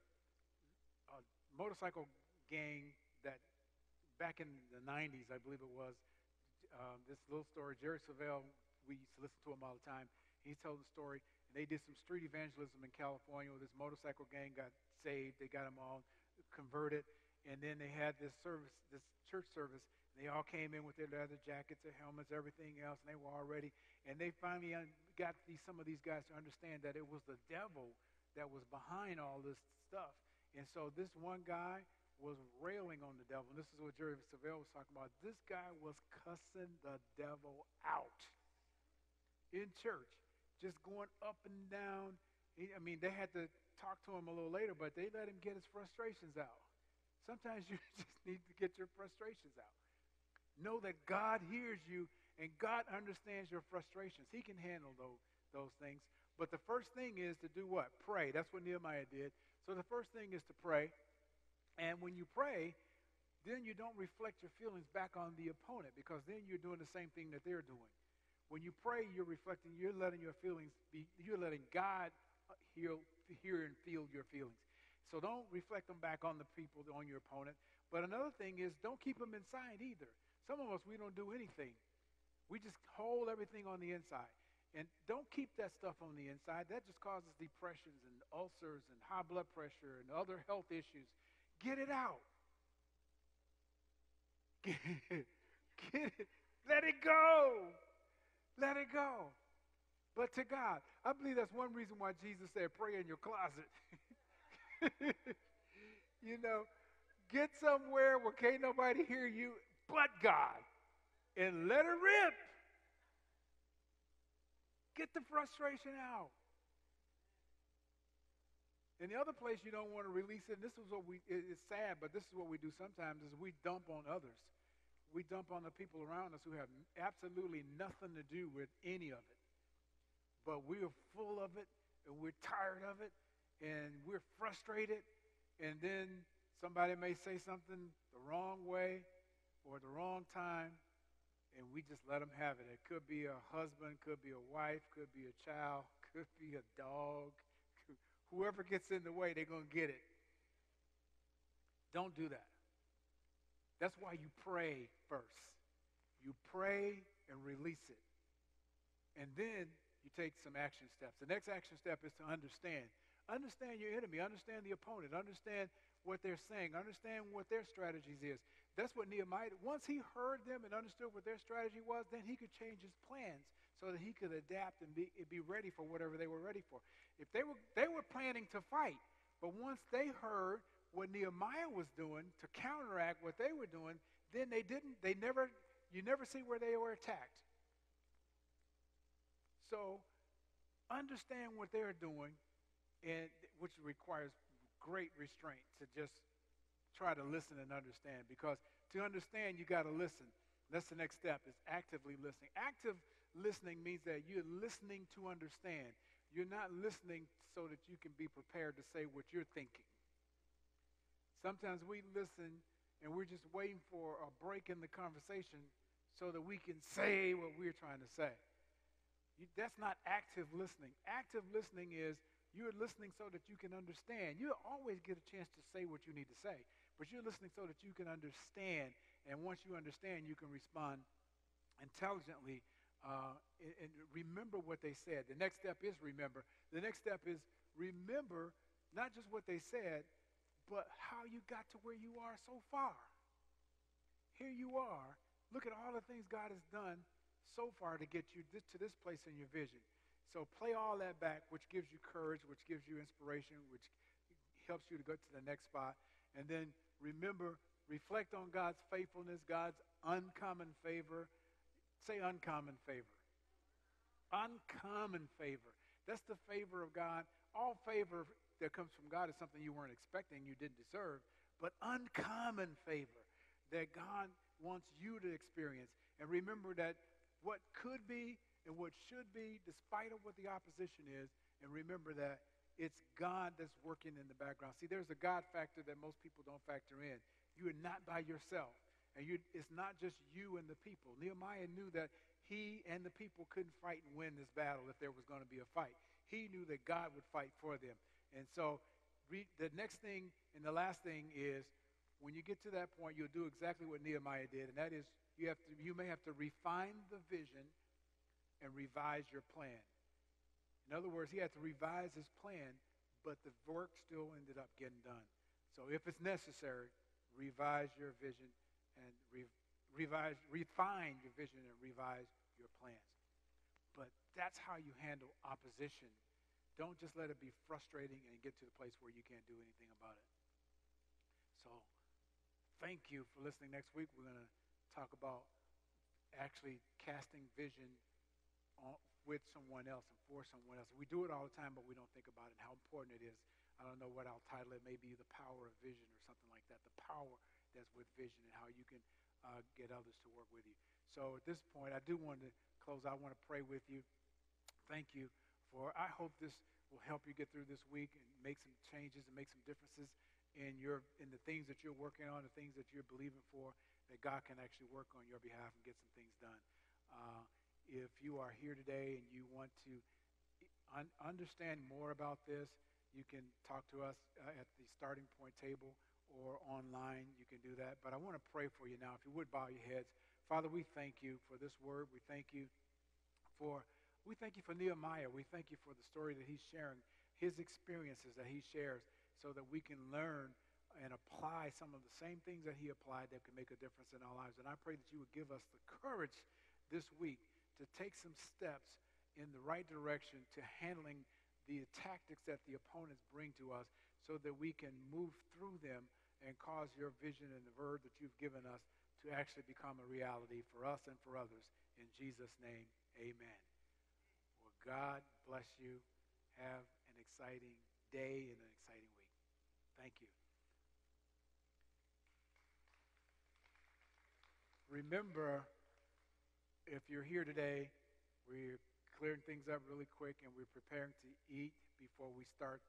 motorcycle gang that back in the 90s, I believe it was, this little story, Jerry Savelle, we used to listen to him all the time. He told the story, and they did some street evangelism in California where this motorcycle gang got saved. They got them all converted, and then they had this service, this church service. They all came in with their leather jackets, their helmets, everything else, and they were all ready. And they finally got some of these guys to understand that it was the devil that was behind all this stuff. And so this one guy was railing on the devil. And this is what Jerry Savelle was talking about. This guy was cussing the devil out in church, just going up and down. They had to talk to him a little later, but they let him get his frustrations out. Sometimes you just need to get your frustrations out. Know that God hears you and God understands your frustrations. He can handle those things. But the first thing is to do what? Pray. That's what Nehemiah did. So the first thing is to pray. And when you pray, then you don't reflect your feelings back on the opponent, because then you're doing the same thing that they're doing. When you pray, you're reflecting, you're letting your feelings be, you're letting God hear and feel your feelings. So don't reflect them back on the people, on your opponent. But another thing is, don't keep them inside either. Some of us, we don't do anything. We just hold everything on the inside. And don't keep that stuff on the inside. That just causes depressions and ulcers and high blood pressure and other health issues. Get it out. Get it. Let it go. Let it go. But to God, I believe that's one reason why Jesus said, pray in your closet. You know, get somewhere where can't nobody hear you but God and let it rip. Get the frustration out. And the other place you don't want to release it, and this is what it's sad, but this is what we do sometimes, is we dump on others. We dump on the people around us who have absolutely nothing to do with any of it. But we're full of it, and we're tired of it, and we're frustrated, and then somebody may say something the wrong way or the wrong time, and we just let them have it. It could be a husband, could be a wife, could be a child, could be a dog. Whoever gets in the way, they're going to get it. Don't do that. That's why you pray first. You pray and release it. And then you take some action steps. The next action step is to understand. Understand your enemy. Understand the opponent. Understand what they're saying. Understand what their strategies is. That's what Nehemiah, once he heard them and understood what their strategy was, then he could change his plans so that he could adapt and be ready for whatever they were ready for. If they were planning to fight, but once they heard what Nehemiah was doing to counteract what they were doing, then you never see where they were attacked. So understand what they're doing, and which requires great restraint to just try to listen and understand, because to understand, you got to listen. That's the next step, is actively listening. Active listening means that you're listening to understand. You're not listening so that you can be prepared to say what you're thinking. Sometimes we listen and we're just waiting for a break in the conversation so that we can say what we're trying to say. That's not active listening. Active listening is you're listening so that you can understand. You always get a chance to say what you need to say, but you're listening so that you can understand. And once you understand, you can respond intelligently and remember what they said. The next step is remember. The next step is remember not just what they said, but how you got to where you are so far. Here you are. Look at all the things God has done so far to get you to this place in your vision. So play all that back, which gives you courage, which gives you inspiration, which helps you to go to the next spot. And then remember, reflect on God's faithfulness, God's uncommon favor. Say uncommon favor. Uncommon favor. That's the favor of God. All favor that comes from God is something you weren't expecting, you didn't deserve, but uncommon favor that God wants you to experience. And remember that what could be and what should be, despite of what the opposition is, and remember that it's God that's working in the background. See, there's a God factor that most people don't factor in. You are not by yourself. And it's not just you and the people. Nehemiah knew that he and the people couldn't fight and win this battle if there was going to be a fight. He knew that God would fight for them. And so the next thing and the last thing is, when you get to that point, you'll do exactly what Nehemiah did, and that is you may have to refine the vision and revise your plan. In other words, he had to revise his plan, but the work still ended up getting done. So if it's necessary, revise your vision and refine your vision and revise your plans. But that's how you handle opposition. Don't just let it be frustrating and get to the place where you can't do anything about it. So thank you for listening. Next week, we're going to talk about actually casting vision with someone else and for someone else. We do it all the time, but we don't think about it and how important it is. I don't know what I'll title it. Maybe the power of vision or something like that. The power that's with vision and how you can get others to work with you. So at this point, I do want to close. I want to pray with you. Thank you I hope this will help you get through this week and make some changes and make some differences in the things that you're working on, the things that you're believing for, that God can actually work on your behalf and get some things done. If you are here today and you want to understand more about this, you can talk to us at the starting point table or online. You can do that. But I want to pray for you now. If you would bow your heads. Father, we thank you for this word. We thank you for We thank you for Nehemiah. We thank you for the story that he's sharing, his experiences that he shares, so that we can learn and apply some of the same things that he applied that can make a difference in our lives. And I pray that you would give us the courage this week to take some steps in the right direction to handling the tactics that the opponents bring to us so that we can move through them and cause your vision and the word that you've given us to actually become a reality for us and for others. In Jesus' name, amen. Well, God bless you. Have an exciting day and an exciting week. Thank you. Remember, if you're here today, we're clearing things up really quick and we're preparing to eat before we start